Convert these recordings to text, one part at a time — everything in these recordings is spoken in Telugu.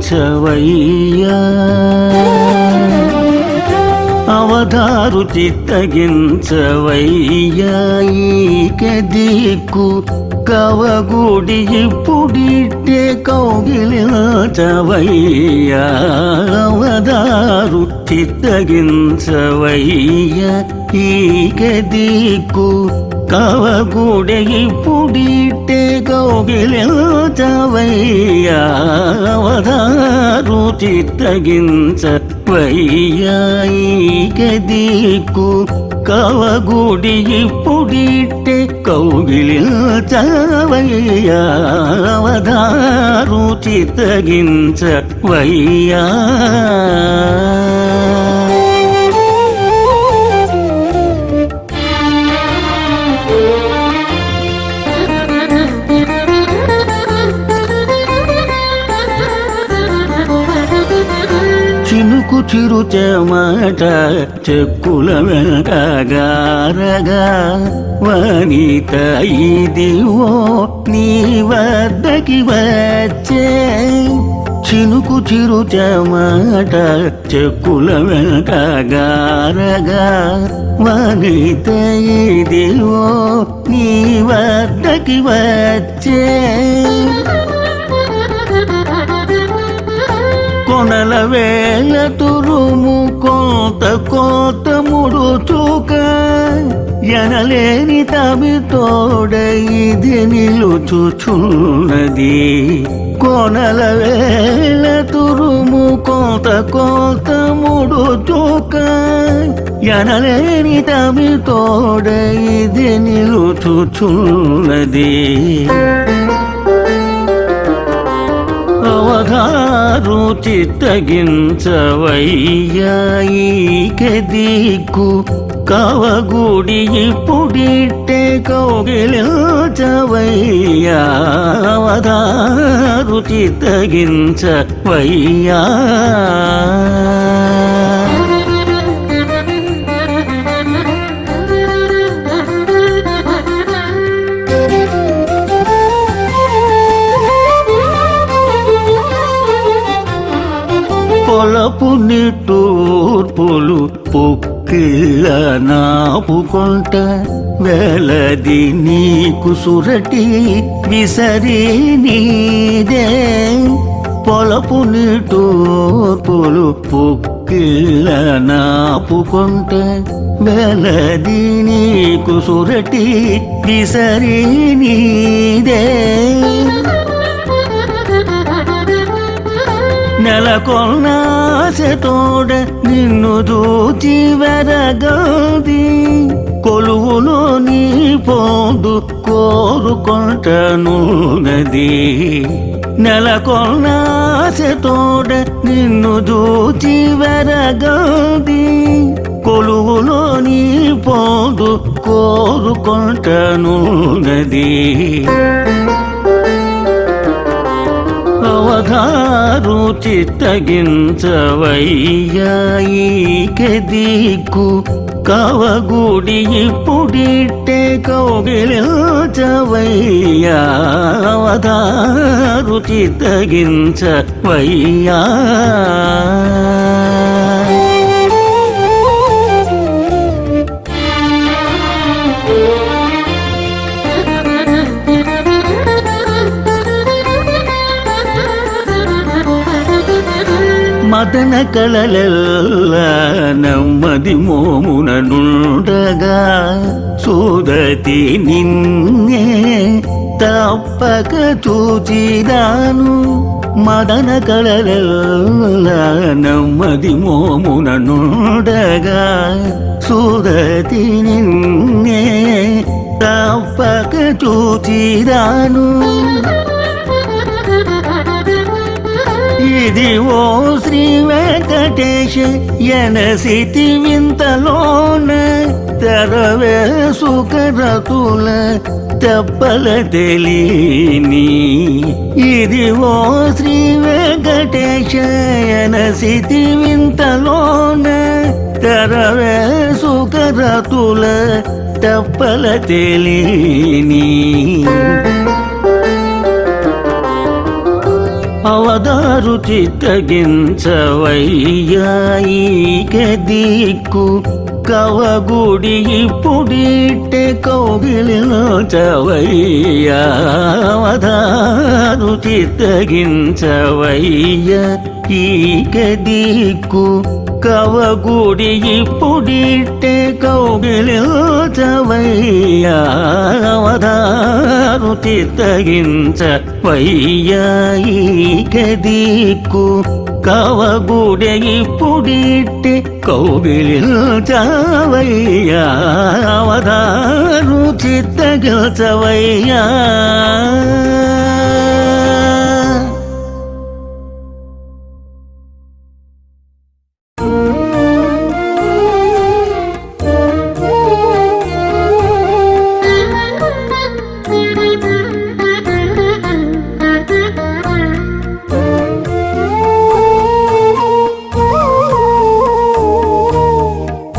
చిత్తగించవయ్యా అవతారు చిత్తగించవయ్యా ఈక దిక్కు కవగుడి ఇప్పుడిట్టే కౌగిలించవయ్యా అవతారు చిత్తగించవయ్యా ఈక దిక్కు కవగుడి ఇప్పుడిట్టే కౌగిలించవయ్యా అవతారు చిత్తగించవయ్యా ఈక దిక్కు కవగుడి ఇప్పుడిట్టే కౌగిలించవయ్యా అవతారు చిత్తగించవయ్యా చినుకు చిరు చెమట చెక్కుల వెనకగారగా వనిత ఇదివో నీ వద్దకి వచ్చే చినుకు చిరు చెమట చెక్కుల వెనకగారగా వనిత ఇదివో నీ వద్దకి వచ్చే కొనల వేల తురుము కోత కోత ముడుచుక ఎనలేని తమితోడ ఇది నిలుచుచున్నది కొనల వేల తురుము కోత కోత ముడుచుక ఎనలేని తమితోడ ఇది నిలుచుచున్నది అవతారు చిత్తగించవయ్యా ఈక దిక్కు కవగుడి ఇప్పుడిట్టే కౌగిలించవయ్యా అవతారు చిత్తగించవయ్యా పొలపు నిట్టూర్పులు పొక్కిళ్ళ నాపుకొంట వెలది నీకు సురటి విసరి నీదే పొలపు నిట్టూర్పులు పొక్కిళ్ళ నాపుకొంట వెలది నీకు సురటి విసరి నీదే నెలకొన్నాశతోడ నిన్ను దూచి వెరగది కొలువులో నీ పోదు కోరుకొంటనున్నది నెలకొన్నాశతోడ నిన్ను దూచి వెరగది కొలువులో నీ పోదు కోరుకొంటనున్నది అవతారు చిత్తగించవయ్యా ఈక దిక్కు కవగుడి ఇప్పుడిట్టే కౌగిలించవయ్యా అవతారు చిత్తగించవయ్యా మదన కళలెల్ల నెమ్మది మోమున నుండగా సోదతి నిన్నే తప్పక చూచిదాను మదన కళలెల్ల నెమ్మది మోమున నుండగా సోదతి నిన్నే తప్పక చూచిదాను ఇది ఓ శ్రీ వెంకటేశ ఎనసితి వింతలోన తెరవే సుఖరతుల తెప్పల తెలిని ఇది ఓ శ్రీ వెంకటేశ ఎనసితి వింతలోన తెరవే సుఖరతుల తెప్పల తెలిని అవదారు చిత్తగించవయ్యాయిక దిక్కు కవగుడి ఇప్పుడిట్టే కౌగిలిలో చవయ్యా అవదారు చిత్తగించవయ్యా ఈక దిక్కు కవగుడి ఇప్పుడిట్టే కౌగిలిలో చవయ్యా అవదారు చిత్తగించవయ్యా ఈక దిక్కు కవగుడి ఇప్పుడిట్టే కౌగిలిలో చవయ్యా అవదారు చిత్తగించవయ్యా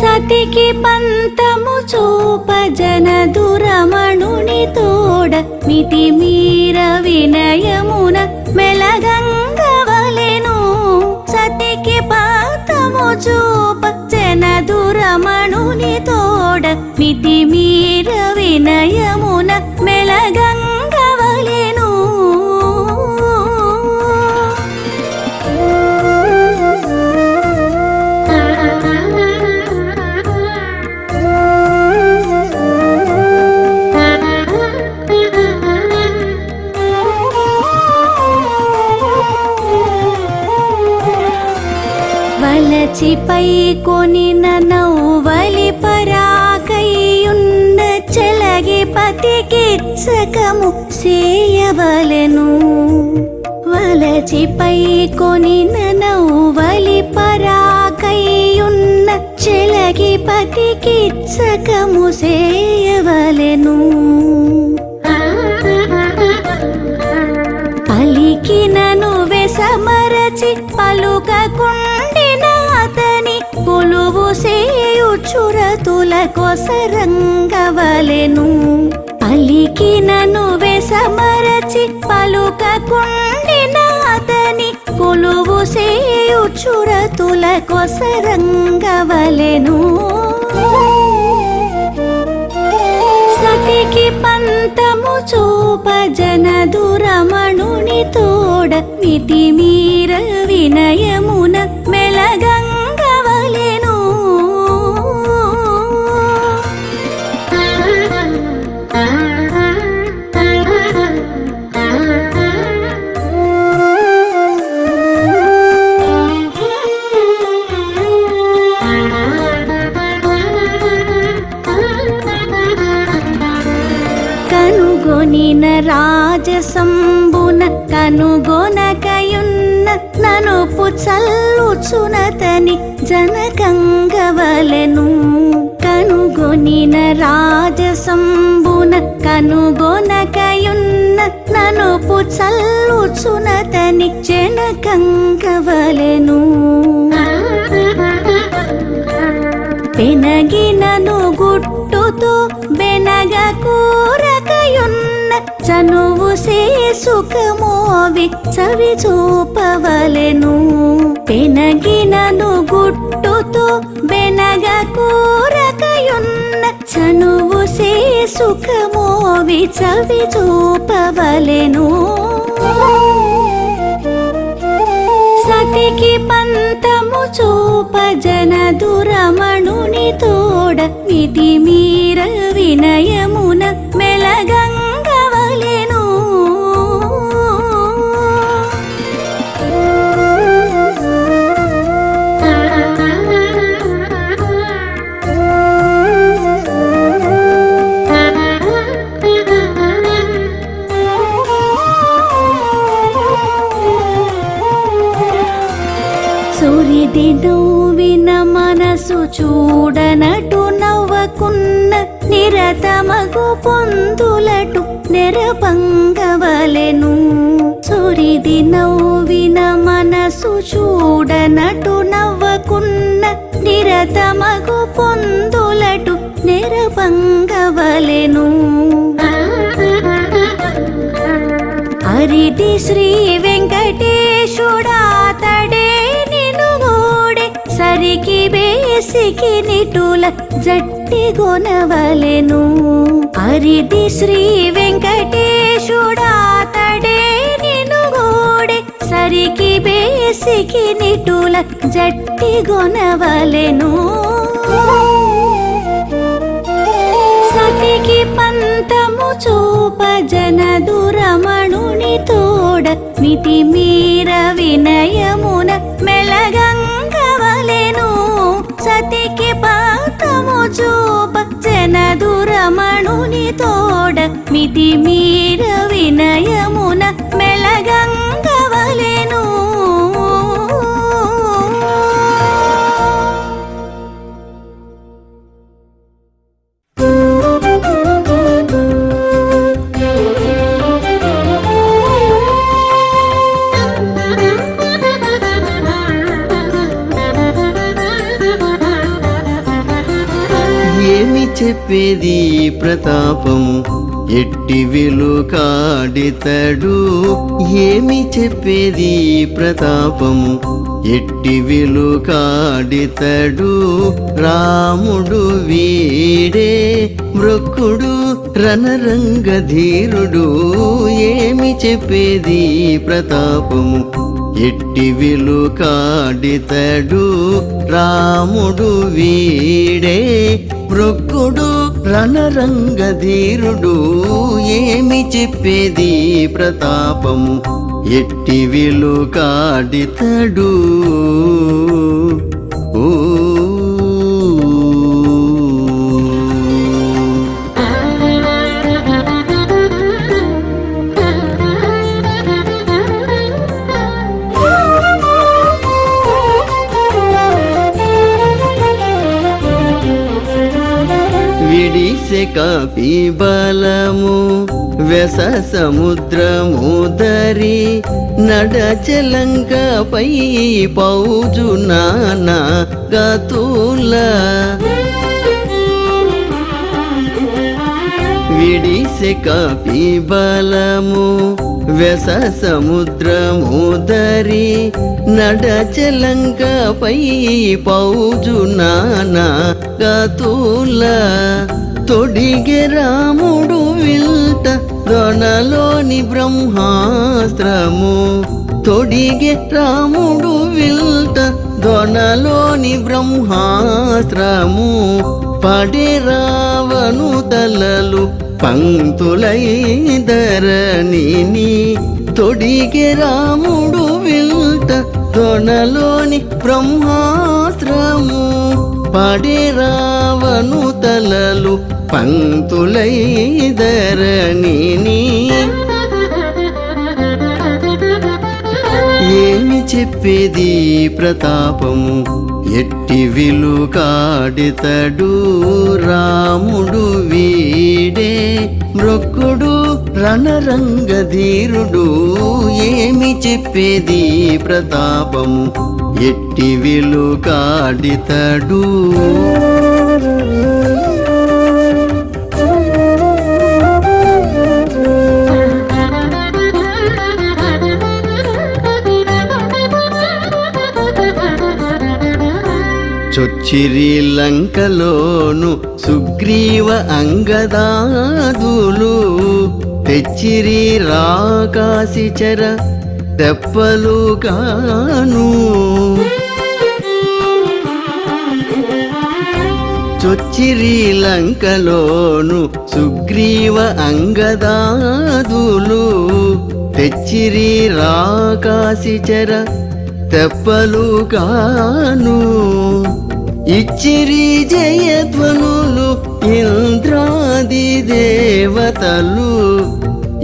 సతికి పంతము చూప జనదురమణుని తోడ మితి మీర వినయమున మెలగంగవలెను సతికి పంతము చూప జనదురమణుని తోడ మితి మీర వినయమున మెలగంగవలెను వలచిపై కొనిన నౌవలి పరాకయ్యున్న చెలగి పతికిచ్చకము సేయవలెను వలచిపై కొనిన నౌవలి పరాకయ్యున్న చెలగి పతికిచ్చకము సేయవలెను పలికినను వెసమరచి పలుకకుండిన అతని కొలువు సేయుచురతుల కొసరంగవలెను పలికినను వెసమరచి పలుకకుండిన అతని కొలువు సేయుచురతుల కొసరంగవలెను సతికి పంతము చూప జనదురమణుని తోడ మితి మీర వినయమున మెలగంగవలెను కనుగొనిన రాజసంబున కనుగొనకయున్న ననుపు చల్లుచునతని జనకంగవలెను కనుగొనిన రాజసంబున కనుగొనకయున్న ననుపు చల్లుచునతని జనకంగవలెను పెనగినను గుట్టుతో బెనగ కూరకయున్న చనువు సుఖమోవి చవి చూపవలెను పెనగినను గుట్టుతో బెనగ కూరకయున్న చనువు సుఖమోవి చవి చూపవలెను సతికి పంతము చూప జనదురమణుని తోడ మితి మీర వినయమున మెలగంగవలెను సురిది నవ్విన మనసు చూడనటు నవ్వకున్న నిరతమగు పొందులటు నెరపంగవలెను సురిది నవ్విన మనసు చూడనటు నవ్వకున్న నిరతమగు పొందులటు నెరపంగవలెను హరిది శ్రీ వెంకటే బేసికి నిటుల జట్టి గొనవలెను అరిది శ్రీ వెంకటేశుడాతడే నిను గోడే సరికి బేసికి నిటుల జట్టి గొనవలెను సతికి పంతము చూప జనదురమణుని తోడ మితి మీర వినయమున మెలగంగవలెను సతికి పంతము చూప జనదురమణుని తోడ మితి మీర వినయమున మెలగంగవలెను ఏమి చెప్పేది ప్రతాపము ఎట్టి వెలుకాడితడు ఏమి చెప్పేది ప్రతాపము ఎట్టి వెలుకాడితడు రాముడు వీడే మృక్కుడు రణరంగధీరుడు ఏమి చెప్పేది ప్రతాపము ఎట్టి వెలుకాడితడు రాముడు వీడే మృక్కుడు రణరంగధీరుడు ఏమి చెప్పేది ప్రతాపము ఎట్టి వెలుకాడితడు ఓ విడిసె కాపి బలము వెస సముద్రము దరి నడచలంకపై పౌజు నానా గతుల విడిసె కాపి బలము వెస సముద్రము దరి నడచలంకపై పౌజు నానా గతుల తొడిగె రాముడు విల్ట దొనలోని బ్రహ్మాస్త్రము తొడిగె రాముడు విల్ట దొనలోని బ్రహ్మాస్త్రము పడే రావణు తలలు పంక్తులైదరణిని తొడిగె రాముడు విల్ట దొనలోని బ్రహ్మాస్త్రము పడే రావణు తలలు పంక్తులైదరణిని ఏమి చెప్పేది ప్రతాపము ఎట్టి వెలుకాడితడు రాముడు వీడే మృక్కుడు రణరంగధీరుడు ఏమి చెప్పేది ప్రతాపము ఎట్టి వెలుకాడితడు చొచ్చిరి లంకలోను సుగ్రీవ అంగదాదులు తెచ్చిరి రాకాశిచర తెప్పలు కాను చొచ్చిరి లంకలోను సుగ్రీవ అంగదాదులు తెచ్చిరి రాకాశిచర తెప్పలు కాను ఇచ్చిరి జయధ్వనులు ఇంద్రాది దేవతలు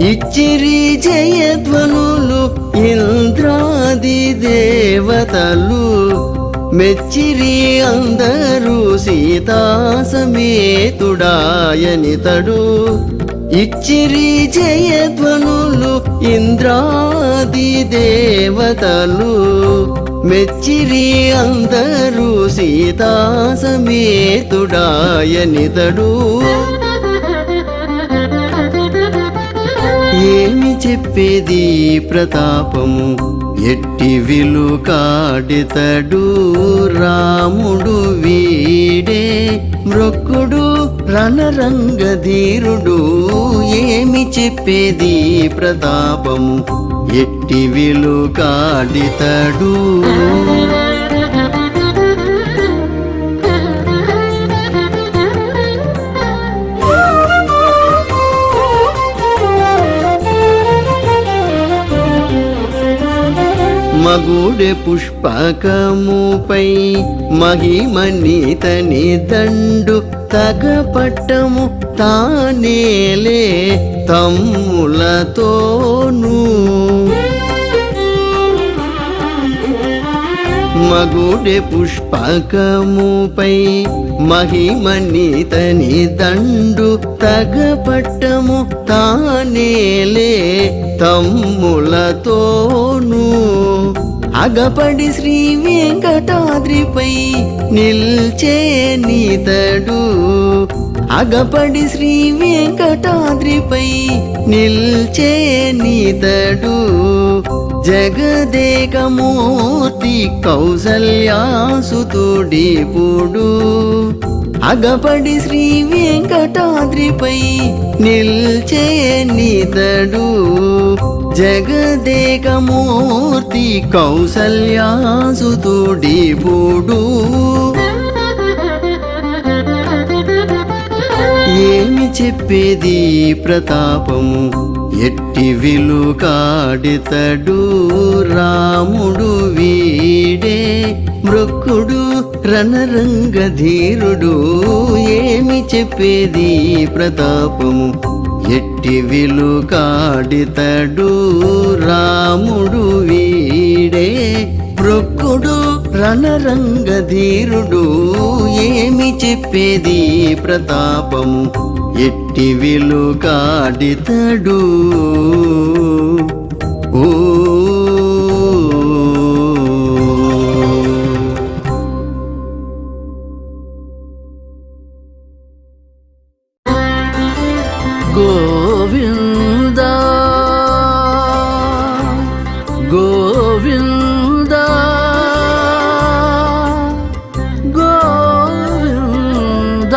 ఇచ్చిరి జయధ్వనులు ఇంద్రాది దేవతలు మెచ్చిరి అందరూ సీతా సమేతుడాయనితడు ఇచ్చిరి జయధ్వనులు ఇంద్రాది దేవతలు మెచ్చిరి అందరూ సీతా సమేతుడాయనితడు ఏమి చెప్పేది ప్రతాపము ఎట్టి విలుకాడితడు రాముడు వీడే మృక్కుడు రణరంగధీరుడు ఏమి చెప్పేది ప్రతాపము ఎట్టి విలుకాడితడు మగుడె పుష్పకముపై మహిమనీతని దండు తగపట్టము తానేలే తమ్ములతోనూ మగుడె పుష్పకముపై మహిమనీతని దండు తగపట్టము తానేలే తమ్ములతోనూ అగపడి శ్రీ వెంకటాద్రిపై నిల్చే నీతడు అగపడి శ్రీ వెంకటాద్రిపై నిల్చే నీతడు జగదేకమూర్తి కౌసల్యాసుతుడిపుడు అగపడి శ్రీ వెంకటాద్రిపై నిల్చే నీతడు జగదేకమూర్తి కౌసల్యాసుతుడిపుడు ఏమి చెప్పేది ప్రతాపము ఎట్టి విలుకాడితడు రాముడు వీడే మృక్కుడు రణరంగధీరుడు ఏమి చెప్పేది ప్రతాపము ఎట్టి విలుకాడితడు రాముడు వీడే మృక్కుడు రణరంగధీరుడు ఏమి చెప్పేది ప్రతాపము ఎట్టి విలుకాడితడు ఓ గోవింద గోవింద గోవింద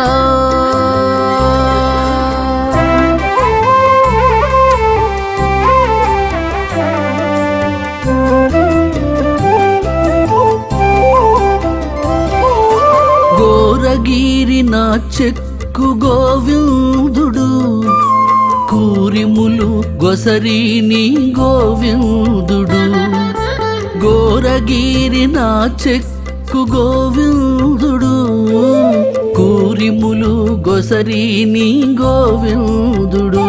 గోరగిరి నా చెక్కు గోవిందుడు కూరిములు గొసరీని గోవిందుడు గోరగిరి నా చెక్కు గోవిందుడు కూరిములు గొసరీని గోవిందుడు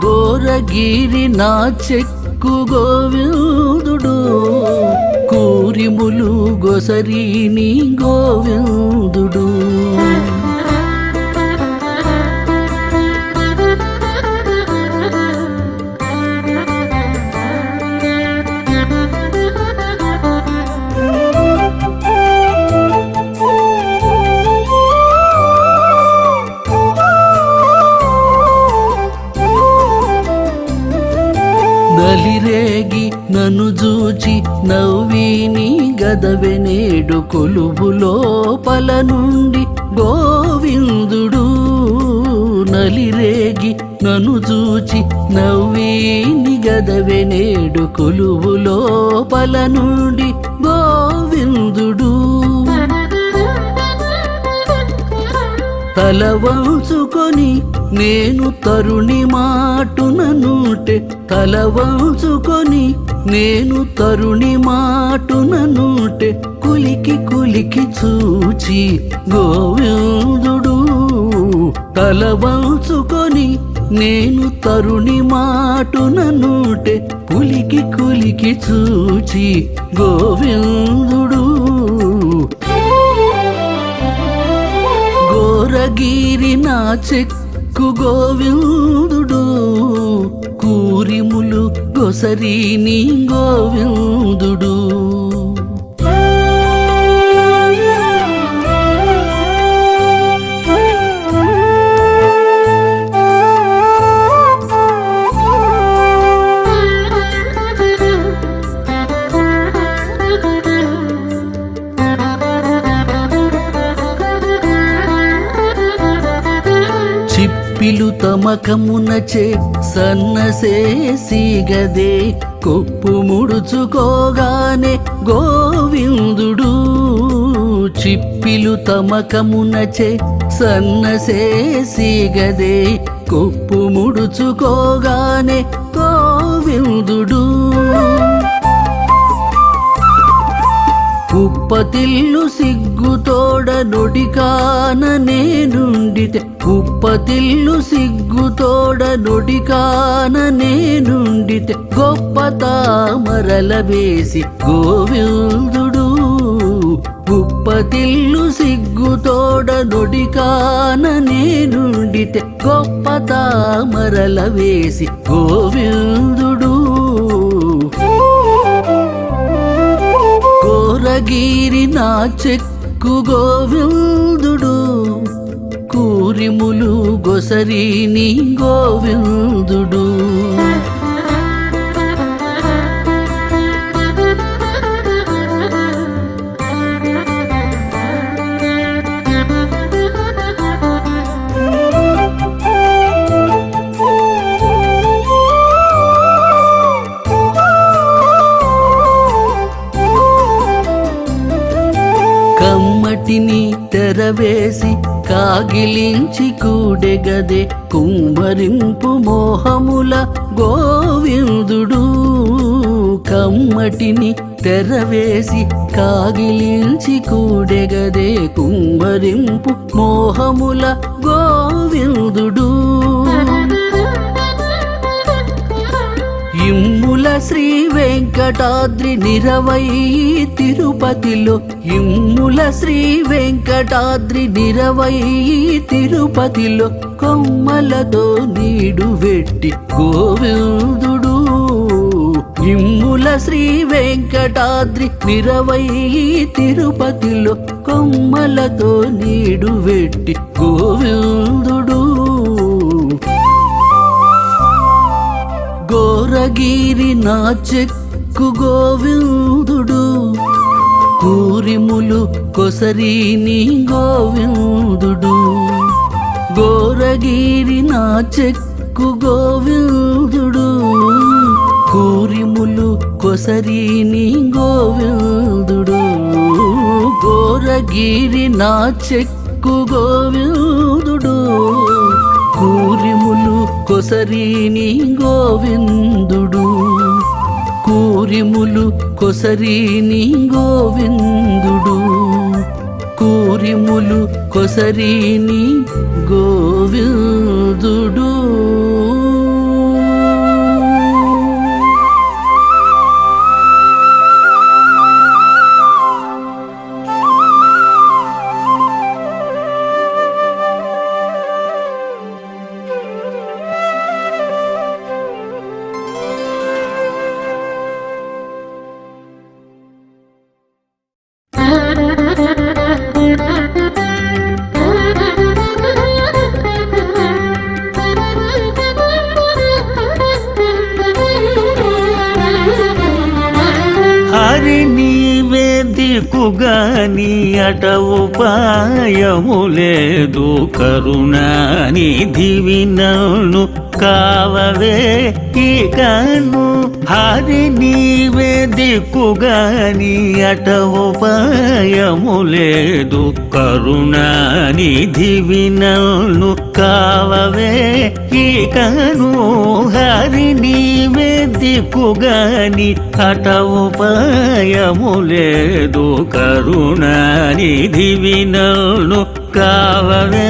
గోరగిరి నా చెక్కు గోవిందుడు కూరిములు గొసరీని గోవిందుడు నలిరేగి నన్ను జూచి నవ్విని గదవెనేడు కొలువు లోపల నుండి గోవిందుడు నలిరేగి నన్ను జూచి నవ్విని గదవెనేడు కొలువు లోపల నుండి గోవిందుడు తల వంచుకొని నేను తరుణి మాటుననుటే తల వంచుకొని నేను తరుణి మాటుననుటే కులికి కులికి చూచి గోవిందుడు తల వంచుకొని నేను తరుణి మాటుననుటే కులికి కులికి చూచి గోవిందుడు గోరగిరి నా చెక్కు గోవిందుడు కూరిములు గొసరీని గోవిందుడు చిప్పిలు తమకమునచే సన్నసేసిగదే కొప్పు ముడుచుకోగానే గోవిందుడు చిప్పిలు తమకమునచే సన్నసేసిగదే కొప్పు ముడుచుకోగానే గోవిందుడు కుప్పతిల్లు సిగ్గుతోడ నొడికాన నేనుండితే కుప్పతిల్లు సిగ్గుతోడ నొడికాన నేనుండితే గొప్ప తామరల వేసి గోవిందుడు కుప్పతిల్లు సిగ్గుతోడ నొడికాన నేనుండితే గొప్ప తామరల వేసి గోవిందుడు కోరగిరి నా చెక్కు గోవిందుడు కూరిములు గొసరి నీ గోవిందుడు కమ్మటిని తెరవేసి కాగిలించి కూడెగదే కుమ్మరింపు మోహముల గోవిందుడు కమ్మటిని తెరవేసి కాగిలించి కూడెగదే కుమ్మరింపు మోహముల గోవిందుడు ఇమ్ముల శ్రీ వెంకటాద్రి నిరవై తిరుపతిలో ఇమ్ముల శ్రీ వెంకటాద్రి నిరవై తిరుపతిలో కొమ్మలతో నీడు వెట్టి గోవిందుడు ఇమ్ముల శ్రీ వెంకటాద్రి నిరవై తిరుపతిలో కొమ్మలతో నీడు వెట్టి గోవిందుడు కోరగిరి నా చెక్కు గోవిందుడు కూరిములు కొసరి నీ గోవిందుడు గోరగిరి నా చెక్కు గోవిందుడు కూరిములు కొసరి నీ గోవిందుడు గోరగిరి నా చెక్కు గోవిందుడు కూరిములు కొసరి నీ గోవిందుడు కూరిములు కొసరి నీ గోవిందుడు కూరిములు కొసరి నీ గోవిందుడు హరి నీవే దిక్కుగాని అటవుపాయము లేదు కరుణానిధి వినను కావవే ఇకను హరి నీవే దిక్కుగాని అటవుపాయము లేదు కరుణానిధి వినను కావవే ఇకను హరి నీవే దిక్కుగాని అటవుపాయము లేదు కరుణానిధి వినను కావవే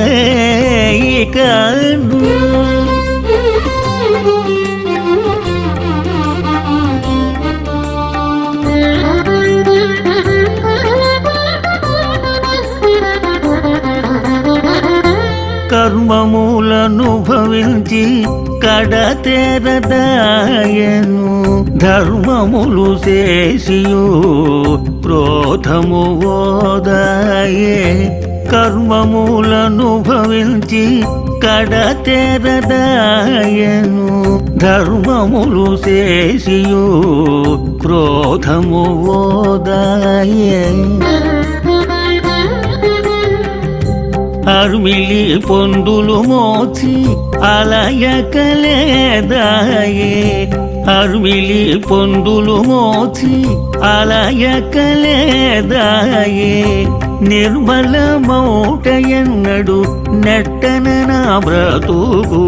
ఇకను కర్మములను భవించి కడతెరదాయను ధర్మములు చేసియు క్రోధము ఓదాయే కర్మములను భవించి కడతెరదాయను ధర్మములు చేసియు క్రోధము ఓదాయే అరుమిలి పొందులు మోచి అలయకలేదాయే అరుమిలి పొందులు మోచి అలయకలేదాయే నిర్మల మౌట ఎన్నడు నెట్టన నా బ్రతుకు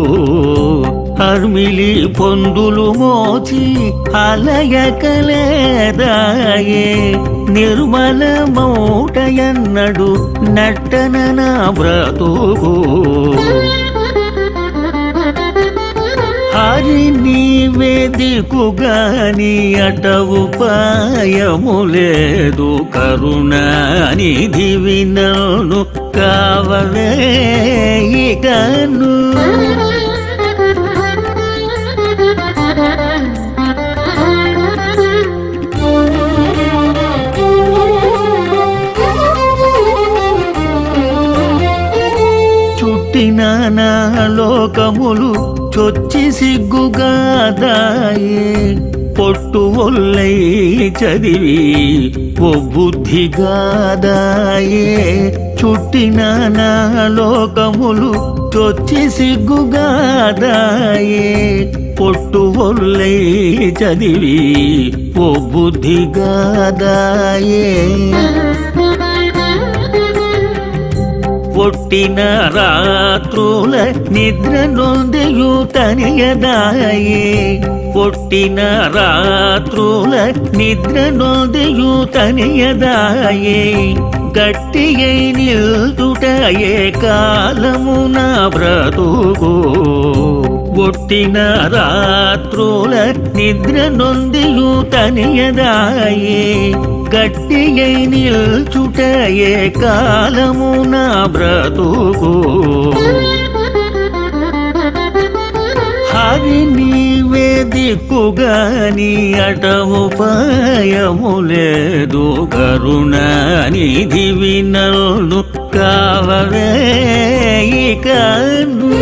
అరుమిలి పొందులు మోచి అలయకలేదాయే నిర్మల మౌట ఎన్నడు నెట్టన నా బ్రతుకు హరి నీవేదికుగాని అటవు పాయము లేదు కరుణానిధి వినను కావలే ఇకను చుట్టిన నా లోకములు చొచ్చి సిగ్గుగాదాయే పొట్టు ఒల్లై చదివి ఓ బుద్ధిగాదాయే చుట్టిన నా లోకములు చొచ్చి సిగ్గుగాదాయే పొట్టు ఒల్లై చదివి ఓ బుద్ధిగాదాయే పొట్టిన రాత్రుల నిద్ర నొందెయు తనియదాయే పొట్టిన రాత్రుల నిద్ర నొందెయు తనియదాయే గట్టి అయి నిల్చుటయే కాలము నా బ్రతుకు పొట్టిన రాత్రుల నిద్ర నొందెయు తనియదాయే గట్టి అయి నిల్చుటయే కాలము నా బ్రతుకు హరి నీవే దిక్కుగాని అటవు పాయము లేదు కరుణానిధి వినను కావలే ఇకను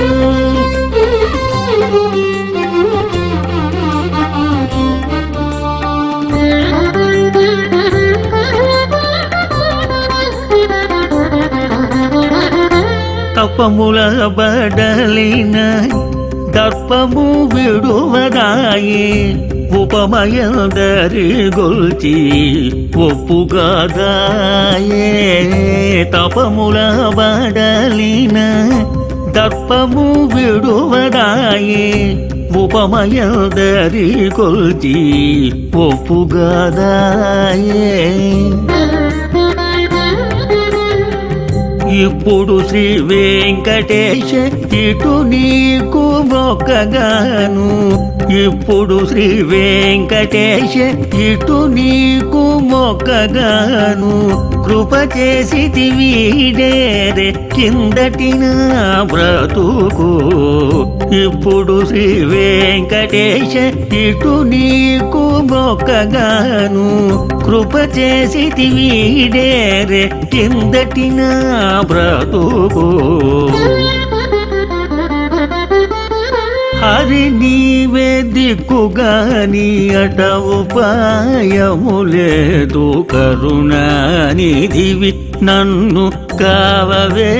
తపముల బడలిన దర్పము విడువదాయే ఉపమయందరి గొల్చి ఒప్పుగాదాయే తపముల బడలిన దర్పము విడువదాయే ఉపమయందరి గొల్చి ఒప్పుగాదాయే ఇప్పుడు శ్రీ వెంకటేశ ఇటు నీకు మొక్కగాను ఇప్పుడు శ్రీ వెంకటేశ ఇటు నీకు మొక్కగాను కృప చేసి వీడేరే కిందటి నా బ్రతుకు ఇప్పుడు శ్రీ వెంకటేశ ఇటు నీకు మొక్కగాను కృప చేసి వీడేరే కిందటి నా బ్రతుకు హరి నీవే దిక్కుగాని అటవు పాయము లేదు కరుణానిధివి నన్ను కావవే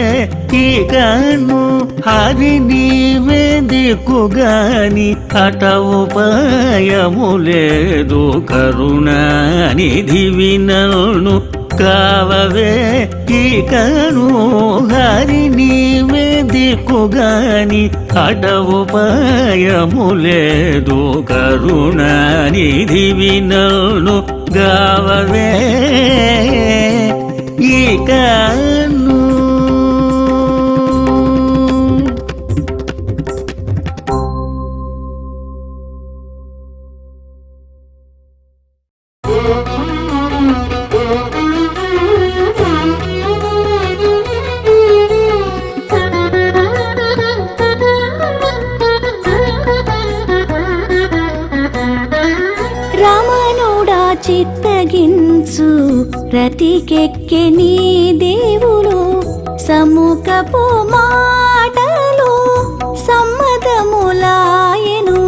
ఇకను హరి నీవే దిక్కుగాని అటవు పాయము లేదు కరుణానిధివి నన్ను కావవే ఇకను హరి నీవే దిక్కుగాని అటవు పాయము లేదు కరుణానిధివి నన్ను గావవే ఇకను చిత్తగించు రతికెక్కె నీ దేవులు సముఖపు మాటలు సమ్మతములాయెను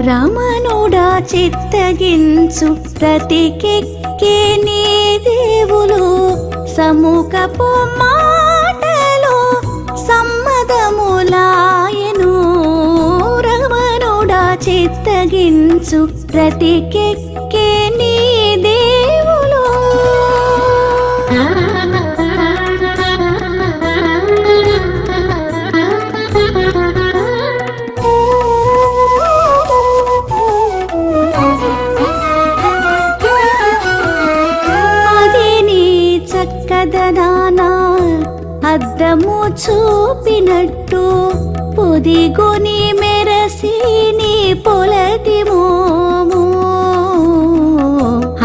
రమణుడా చిత్తగించు రతికెక్కె నీ దేవులు సముఖపు మాటలు సమ్మతములాయను రమణుడా చిత్తగించు ప్రతికెక్కే నీ దేవులు అది నీ చక్కదనానా అద్దము చూపినట్టు పొదిగొని మెరసి నీ పొలటి మోము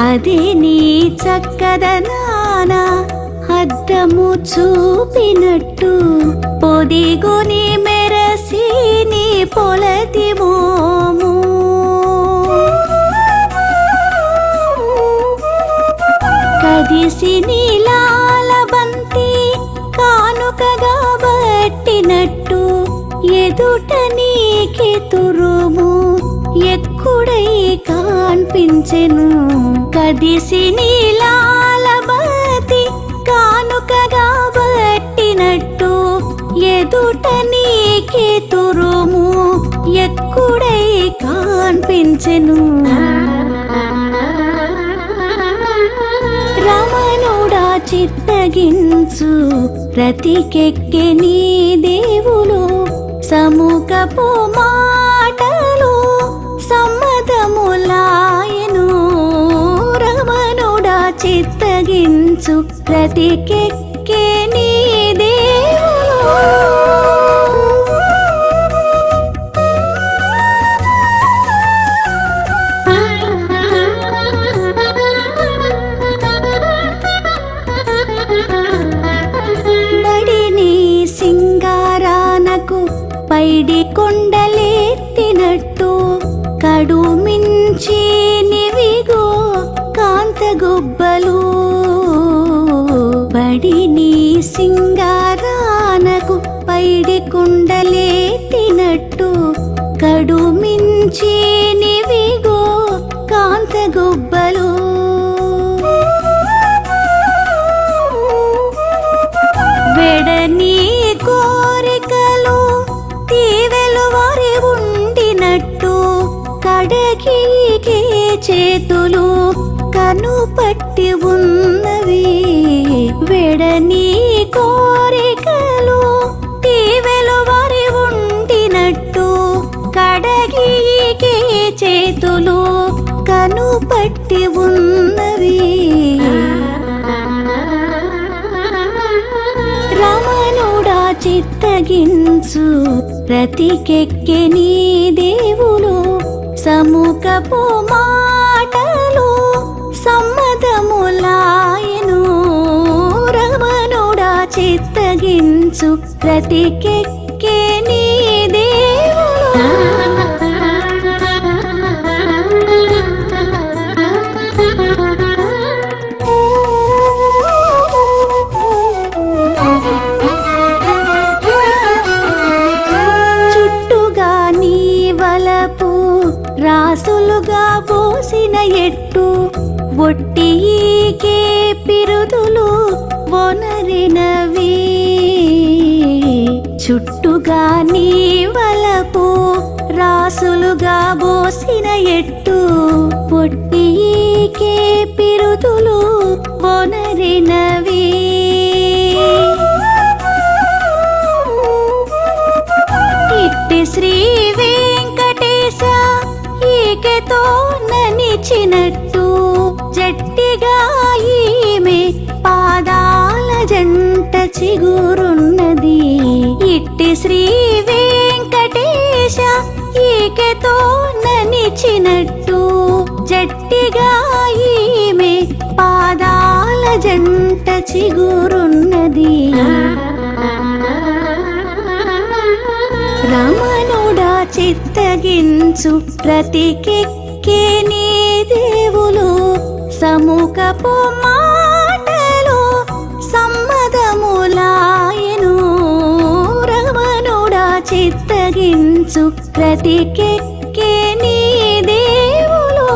అది నీ చక్కదనాన అద్దము చూపినట్టు పొదిగొని మెరసి నీ పొలటి మోము కదిసి నీలాల బంతి కానుకగా బట్టినట్టు ఎదుట నీకి తురుము ఎక్కుడై కనిపించెను కదిసి నీలాల బంతి కానుకగా బట్టినట్టు ఎదుట నీకి తురుము ఎక్కుడై కనిపించెను రమణుడా చిత్తగించు ప్రతికెక్కే నీ దేవులు సముఖపు మాటలు సమ్మతములాయను రమణుడా చిత్తగించు ప్రతికెక్కే నీ దేవులు పైడి కొండలెత్తినట్టు కడుమించి నివిగో కాంతగొబ్బలు బడిని సింగారానకు పైడి కొండలెత్తినట్టు కడుమించి నివిగో కాంతగొబ్బలు వెడని కోరికలు తీవెలు వారి ఉండినట్టు కడగికే చేతులు కనుపట్టి ఉన్నవి వెడని కోరికలు తీవెలు వారి ఉండినట్టు కడగికే చేతులు కనుపట్టి ఉన్నవి రమణుడా చిత్తగించు ప్రతికెక్కే నీ దేవులు సముఖపు మాటలు సమ్మతములాయను రమణుడా చిత్తగించు ప్రతికెక్కే నీ దేవులు రాసులుగా పోసిన ఎట్టు ఒట్టికే పిరుదులు వనరినవి చుట్టుగా నీ వలపు రాసులుగా పోసిన ఎట్టు ఒట్టికే పిరుదులు వనరినవి ఇట్టి శ్రీ వెంకటేశ ఈకెతో ననిచినట్టు జట్టిగా ఈమె పాదాల జంట చిగురున్నది ఇట్టి శ్రీ వెంకటేశ ఈకెతో ననిచినట్టు జట్టిగా ఈమె పాదాల జంట చిగురున్నది రమణుడా చిత్తగించు ప్రతికెక్కే నీ దేవులు సముఖపు మాటలు సమ్మతములాయను రమణుడా చిత్తగించు ప్రతికెక్కే నీ దేవులు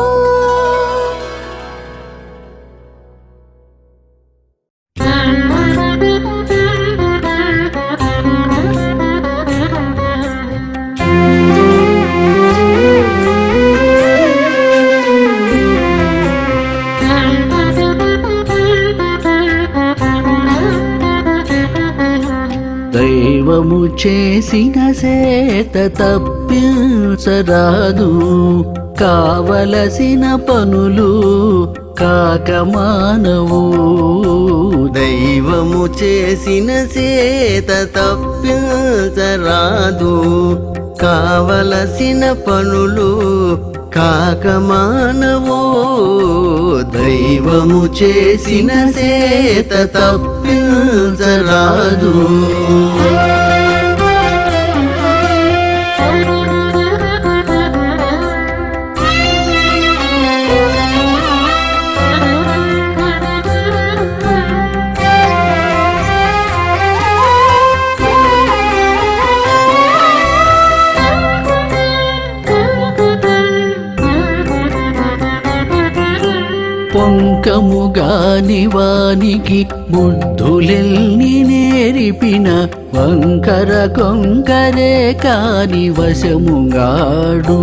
దైవము చేసిన సేత తప్పించరాదు కావలసిన పనులు కాక మానవు దైవము చేసిన సేత తప్పించరాదు కావలసిన పనులు కాక మానవు దైవము చేసిన సేత తప్పించరాదు పొంకముగాని వానికి బుద్ధులెల్ని నేర్పిన వంకర కొంకరే కాని వశముగాడు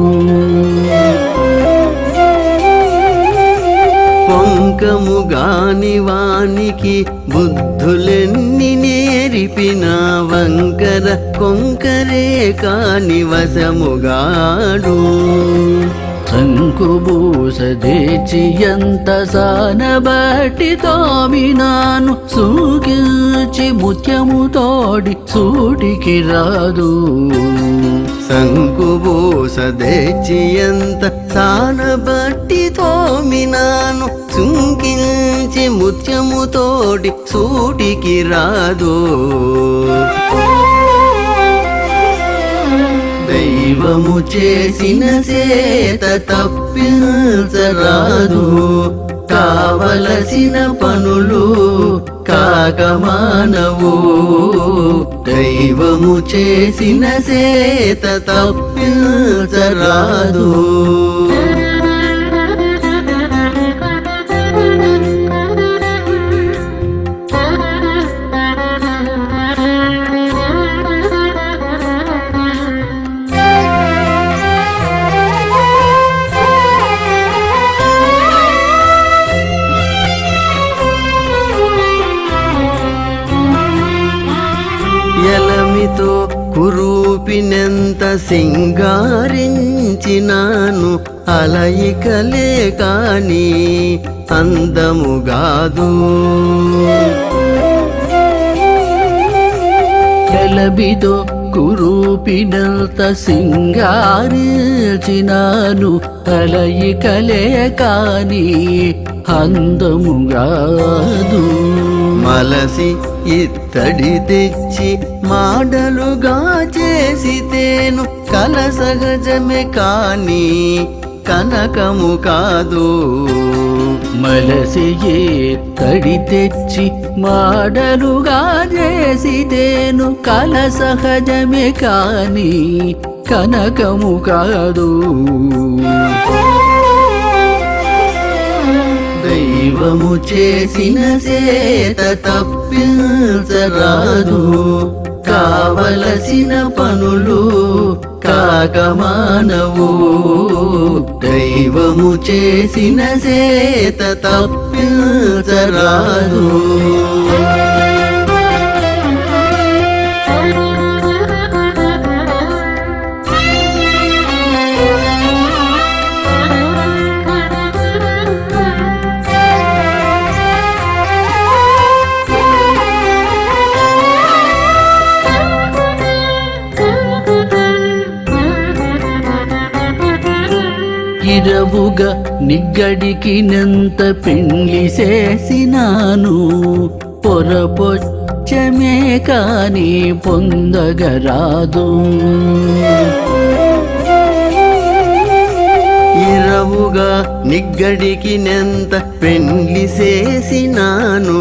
పొంకముగాని వానికి బుద్ధులెన్ని నేర్పిన వంకర కొంకరే కాని వశముగాడు శంకుబూస దేచి ఎంత సానబట్టి తోమినాను సూకిల్చి ముత్యము తోడి సూటికి రాదు శంకుబూస దేచి ఎంత సానబట్టి తోమినాను సుంకిల్చి ముత్యము తోడి సూటికి రాదు దైవము చేసిన సేత తప్పించరాదు కావలసిన పనులు కాక మానవు దైవము చేసిన సేత తప్పించరాదు ఎలమితో కురూపినెంత సింగారించినాను అలయికలే కాని అందముగాదు ఎలబితో కురూపినంత సింగారించినాను అలయికలే కాని అందముగాదు మలసి ఇత్తడి తెచ్చి మాడలుగా చేసితేను కల సహజమే కాని కనకము కాదు మలసి తడి తెచ్చి మాడలుగా చేసితేను కల సహజమే కాని కనకము కాదు దైవము చేసిన సేత తప్పించరాదు కావలసిన పనులు కాక మానవు దైవము చేసిన సేత తప్పించరాదు ఇరవుగా నిగ్గడికి నెంత పెండ్లి చేసినాను పొరపొచ్చమే కాని పొందగరాదు ఇరవుగా నిగ్గడికి నెంత పెండ్లి చేసినాను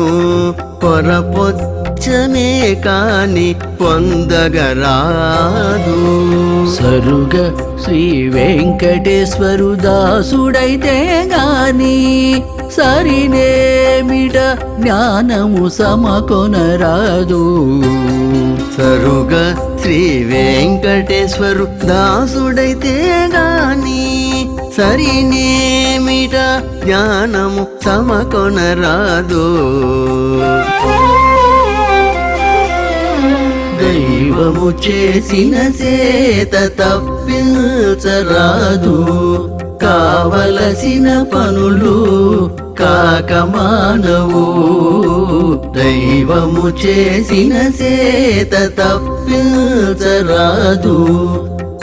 పొరపొచ్చమే కాని పొందగరాదు సరుగ శ్రీ వెంకటేశ్వరు దాసుడైతే గాని సరినేమిట జ్ఞానము సమకొనరాదు సరుగ శ్రీ వెంకటేశ్వరు దాసుడైతే గాని సరినేమిట జ్ఞానము సమకొనరాదు దైవ దైవము చేసిన సేత తప్పించరాదు కావలసిన పనులు కాకమానవు దైవము చేసిన సేత తప్పించరాదు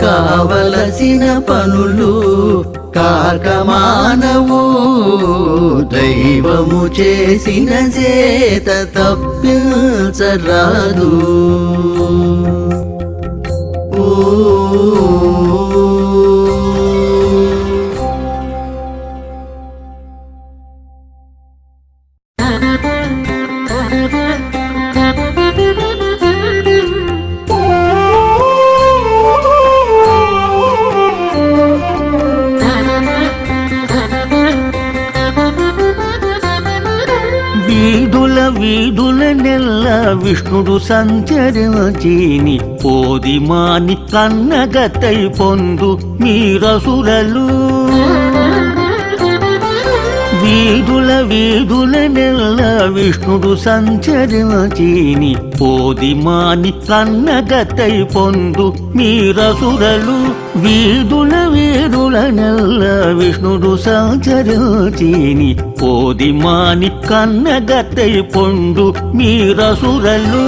కావలసిన పనులు కాకమానవు దైవము చేసిన సేత తప్పించరాదు ఓ వీధుల నెల్ల విష్ణుడు సంచరించిని పోదిమాని కన్నగతై పొందు మీరసురలు వీధుల నెల్ల విష్ణుడు సంచరించిని పోదిమాని కన్నగతై పొందు మీరసురలు వీధుల నెల్ల విష్ణుడు సంచరించిని పోదిమాని కన్నగతై పొందు మీరసురలు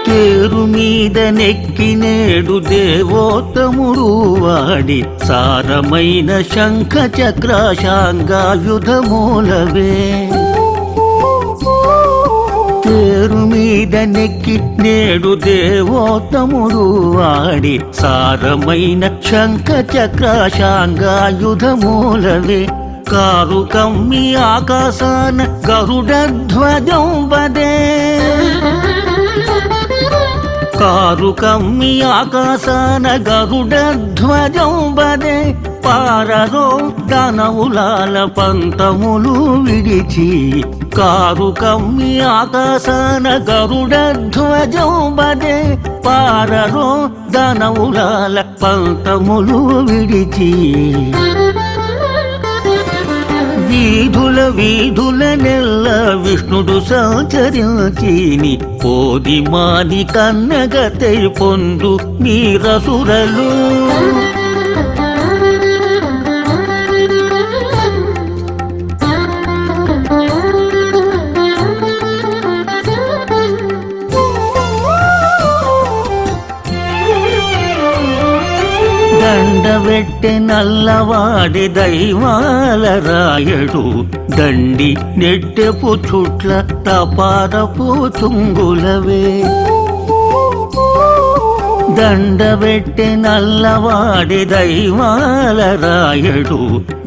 తేరు మీద నెక్కినేడు దేవోత్తముడు వాడి సారమైన శంఖ చక్రాశాంగాయుధమూలవే తేరు మీద నెక్కి నేడు దేవోత్తముడు వాడి సారమైన శంఖ చక్రాశాంగాయుధమూలవే కారు కమ్మి ఆకాశాన గరుడధ్వజం వదే కారు కమ్మి ఆకాశాన గరుడధ్వజం వదే పారరో దానవులాల పంతములు విడిచి కారు కమ్మి ఆకాశాన గరుడధ్వజం వదే పారరో దానవులాల పంతములు విడిచి వీధుల నెల్ల విష్ణుడు సంచరించిని పోదిమాని కన్నగతై పొందు మీరసురలు దండవెట్టె నల్లవాడి దైవాల రాయడు దండి నెట్టెపు చుట్ల తపారపు తుంగులవే దండవెట్టె నల్లవాడి దైవాల రాయడు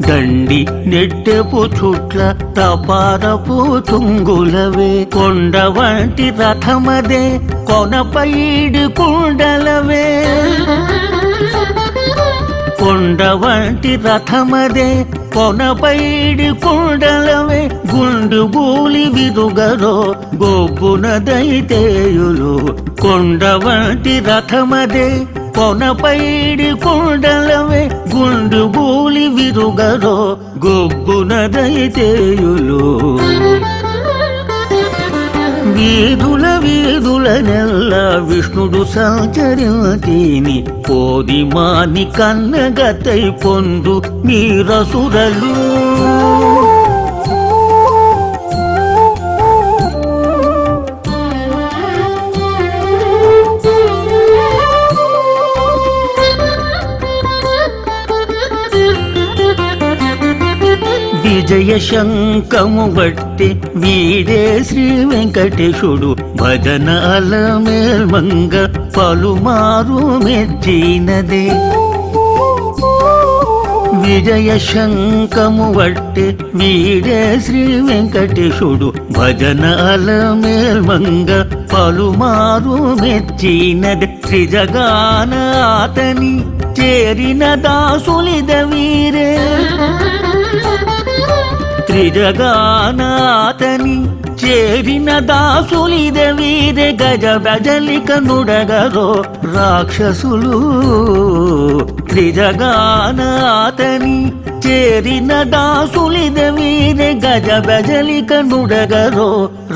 దండి నెట్టెపు చుట్ల తపారపు తుంగులవే కొండ వంటి రథమదే కొనపైడి కుండలవే కొండ వంటి రథమదే కొనపైడి కుండలవే గుండు గూలి విరుగరో గొబ్బున దైతేయులు కొండ వంటి రథమదే కొనపైడి కుండలవే గుండు గూలి విరుగరో గొబ్బున దైతేయులు వీధుల నెల్ల విష్ణుడు సంచరించిని పోదిమాని కన్నగతై పొందు మీరసురలు విజయ శంఖము బట్టి వీడే శ్రీ వెంకటేశుడు భజనాల మేల్మంగ పలుమారు మెచ్చినదే విజయ శంఖము బట్టి వీడే శ్రీ వెంకటేశుడు భజనాల మేల్మంగ పలుమారు మెచ్చినదే త్రిజగాన అతని చేరిన దాసులిద వీరే త్రిజగానాతని చేరిన దాసులిద వీరే గజ బజలిక నుడగరో రాక్షసులు త్రిజగానాతని చేరిన దాసులిద వీరే గజ బజలిక నుడగరో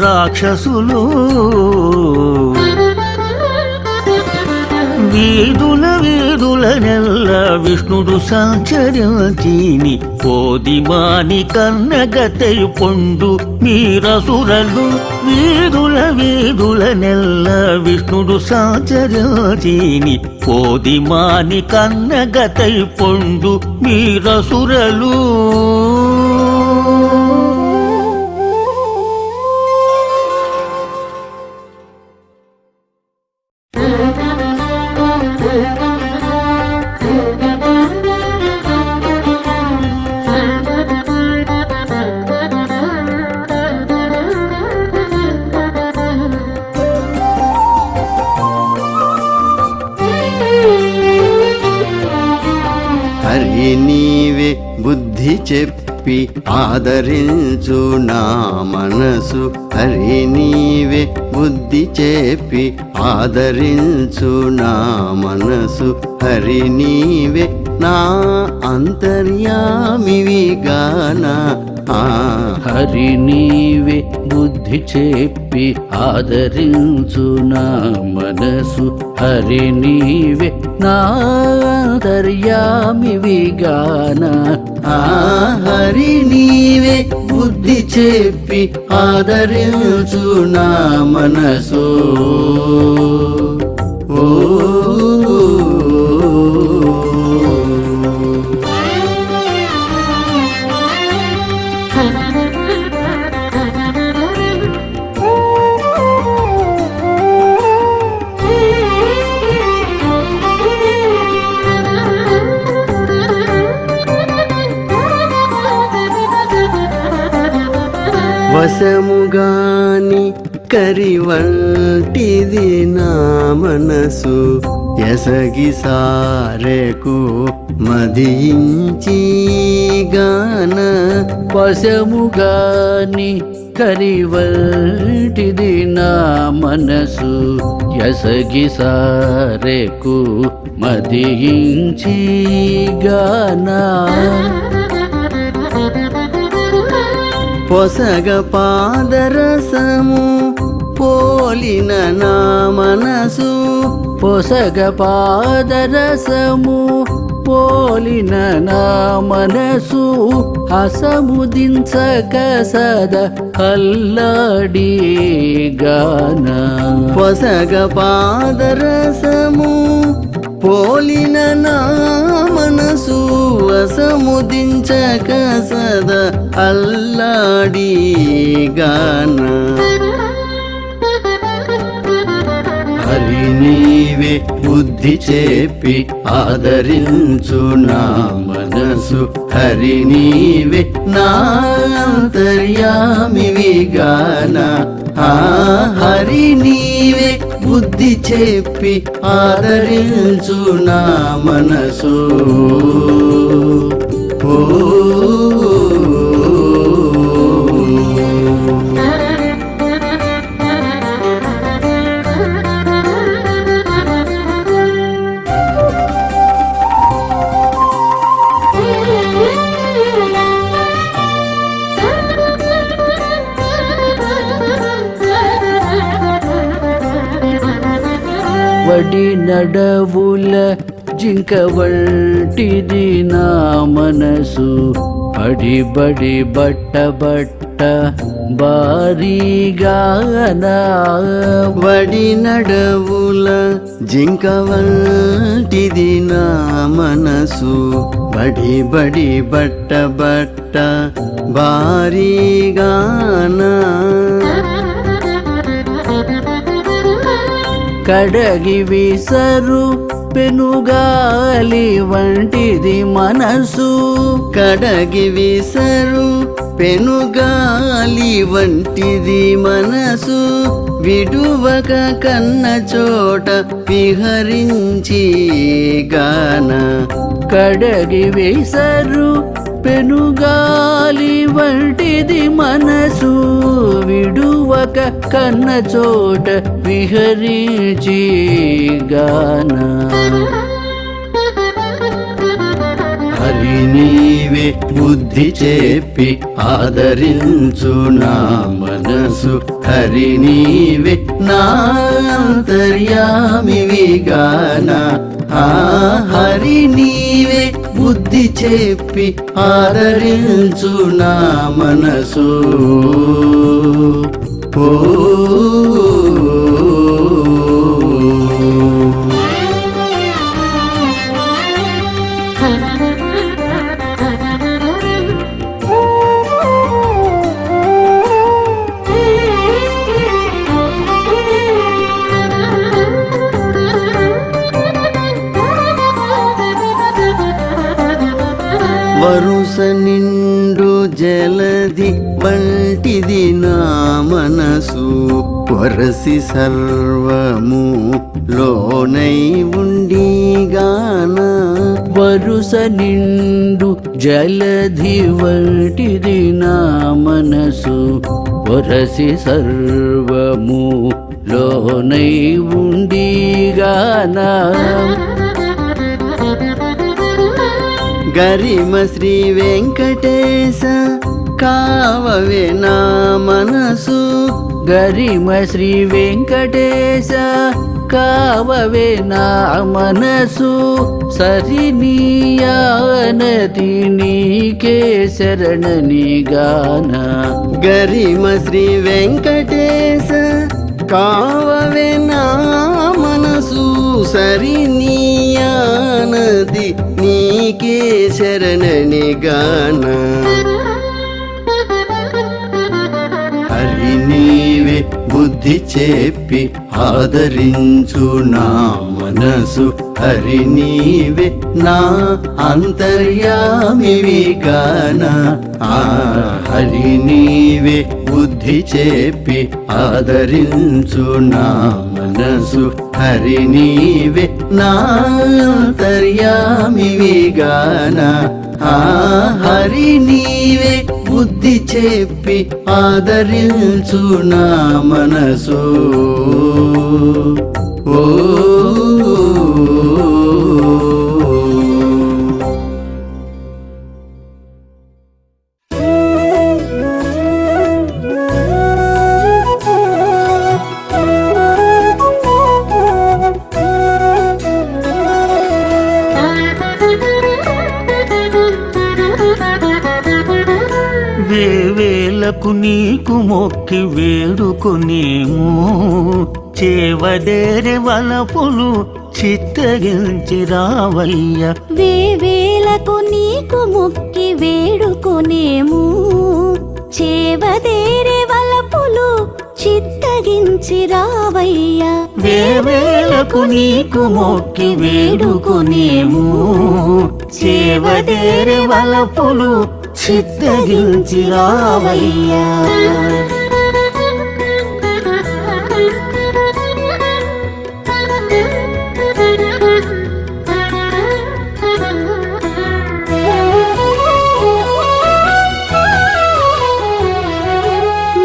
రాక్షసులు వీధుల నెల్ల విష్ణుడు సంచరించిని పోదిమాని కన్నగతై పొండు మీరసురలు వీధుల నెల్ల విష్ణుడు సంచరించిని పోదిమాని కన్నగతై పొండు మీరసురలు హరి నీవే బుద్ధి చెప్పి ఆదరించు నా మనసు హరి నీవే బుద్ధి చెప్పి ఆదరించు నా మనసు హరి నీవే నా అంతర్యామివి గాన హరి నీవే బుద్ధి చెప్పి ఆదరించు నా మనసు హరి నీవే నా అంతర్యామివి గాన హరి నీవే బుద్ధి చెప్పి ఆదరించు నా మనసు ఓ వశముగాని కరివంటిది నా మనసు ఎసగి సారెకు మదించి గాన వశముగాని కరివంటిది నా మనసు ఎసగి సారెకు మదించి గానా పొసగ పాదరసము పోలిన నా మనసు పొసగ పాదరసము పోలిన నా మనసు హసముదించక సద కల్లాడి గాన పొసగ పాదరసము పోలిన నా మనసు అసముదించక సద అల్లాడి గాన హరి నీవే బుద్ధి చెప్పి ఆదరించు నా మనసు హరి నీవే నా అంతర్యామివి గాన హరి నీవే బుద్ధి చెప్పి ఆదరించు నా మనసు ఓ వడి నడవుల జింక వంటిది నా మనసు బడి బడి బట్ట బట్ట బారీగానా వడి నడవుల జింక వంటిది నా మనసు బడి బడి బట్ట బట్ట బారీగానా కడగి విసరు పెనుగాలి వంటిది మనసు కడగి విసరు పెనుగాలి వంటిది మనసు విడువక కన్న చోట విహరించి గాన కడగి విసరు పెనుగాలి వంటిది మనసు విడువక కన్న చోట విహరించి గాన హరి నీవే బుద్ధి చెప్పి ఆదరించు నా మనసు హరి నీవే నా అంతర్యామివిగాన ఆ హరి నీవే బుద్ధి చెప్పి ఆదరించు నా మనసు ఓ వరుస నిండు జలది వంటిది నా మనసు వరసి సర్వము లోనై ఉండిగాన వరుస నిండు జలధి వంటిది నా మనసు వరసి సర్వము లోనై ఉండిగాన గరిమ శ్రీ వెంకటేశ కావవే నా మనసు గరిమ శ్రీ వెంకటేశ కావవే నా మనసు సరినీయానతి నీకే శరణని గాన గరిమ శ్రీ వెంకటేశ కావవే నా మనసు సరినీయానది నీకే శరణని గాన హరి నీవే బుద్ధి చెప్పి ఆదరించు నా మనసు హరి నీవే నా అంతర్యామివి గాన ఆ హరి నీవే బుద్ధి చెప్పి ఆదరించు నా మనసు హరి నీవే నా అంతర్యామివి గాన ఆ హరి నీవే బుద్ధి చెప్పి ఆదరించు నా మనసు ఓ వేవేలకు నీకు మొక్కి వేడుకొనేము చేవదేరి వలపులు చిత్తగించి రావయ్య వేవేలకు నీకు మొక్కి వేడుకొనేము చేవదేరే వలపులు చిత్తగించి రావయ్యా వేవేలకు నీకు మొక్కి వేడుకొనేము చేవదేరి వలపులు చిత్తగించి రావయ్యా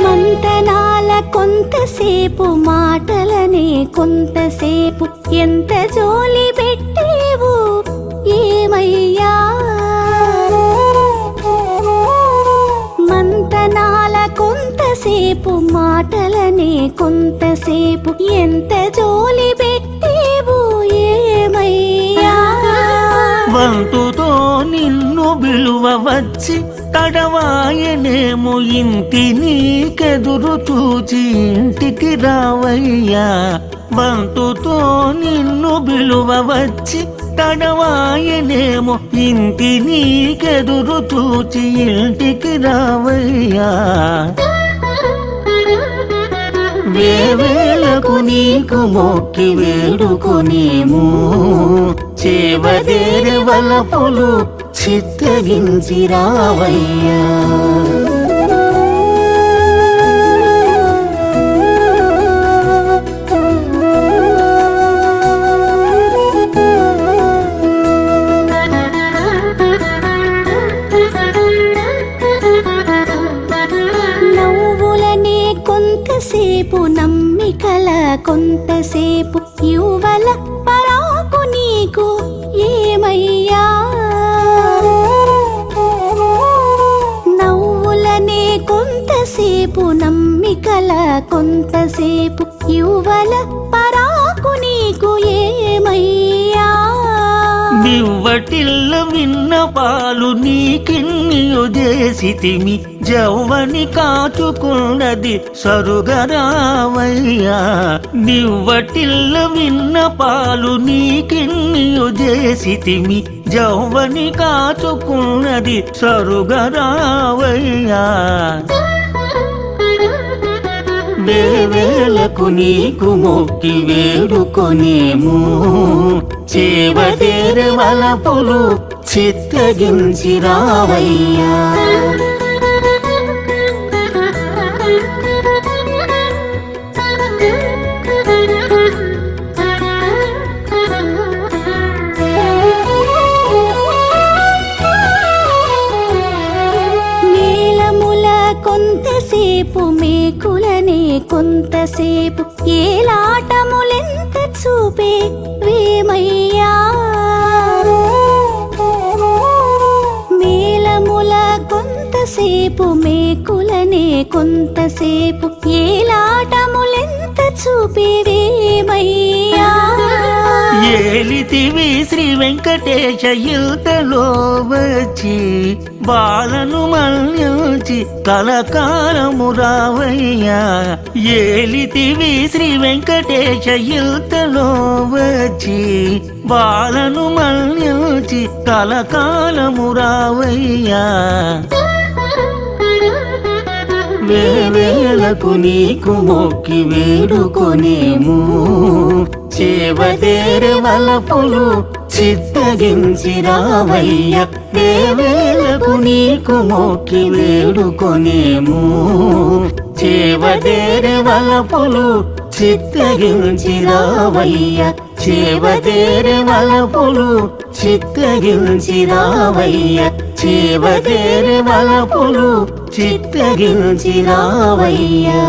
మంతనాల కొంతసేపు మాటలనే కొంతసేపు ఎంత జోలి పెట్టేవు ఏమయ్యా మంతనాల కొంతసేపు మాటలనే కొంతసేపు ఎంత జోలి పెట్టేవు ఏమయ్యా వంతుతో నిన్ను విలువ వచ్చి తడవాయనేమో ఇంటి నీకెదురు చూచి ఇంటికి రావయ్యా వంతుతో నిన్ను విలువ వచ్చి తడవాయనేమో ఇంటి నీకెదురు చూచి ఇంటికి రావయ్యా వేవేలకు నీకు మొక్కి వేడుకొనేము చేవదేరి వలపులు చిత్తగించి రావయ్యా కొంతసేపు నమ్మికల కొంతసేపు యువల పరాకు నీకు ఏమయ్యా నవ్వులనే కొంతసేపు నమ్మికల కొంతసేపు యువల పరాకు నీకు ఏమయ్యా నివ్వటిల్ల విన్న పాలు నీకిన్నియు చేసితిమి జవ్వని కాచుకున్నది సరుగరావయ్యా నివ్వటిల్ల విన్న పాలు నీకిన్నియు చేసితిమి జవ్వని కాచుకున్నది సరుగరావయ్యా వేవేలకు నీకు మొక్కి వేడుకొనేము చేవదేరు వలపులు చిత్తగించి రావయ్యా కొంతసేపు మేకులనే కొంతసేపు ఏలాటములెంత చూపే వేమయ్యా మేలముల కొంతసేపు మేకులనే కొంతసేపు ఏలాటములెంత చూపే వేమయ్యా ఏలితివి శ్రీ వెంకటేశ యుతలో వచ్చి బాలను మల్లించి కలకాలము రావయ్యా ఏలితివి శ్రీ వెంకటేశ యుతలో వచ్చి బాలను మల్లించి కలకాలము రావయ్యా వేవేలకు నీకు మొక్కి వేడుకొనేము చేవదేరు వలపులు చిత్తగించి రావయ్య వేవేలకు నీకు మొక్కి వేడుకొనేము చేవదేరు వలపులు చిత్తగించి రావయ్య చేవదేరు వలపులు చిత్తగించి రావయ్య చేవదేరు వలపులు చిత్తగించి రావయ్యా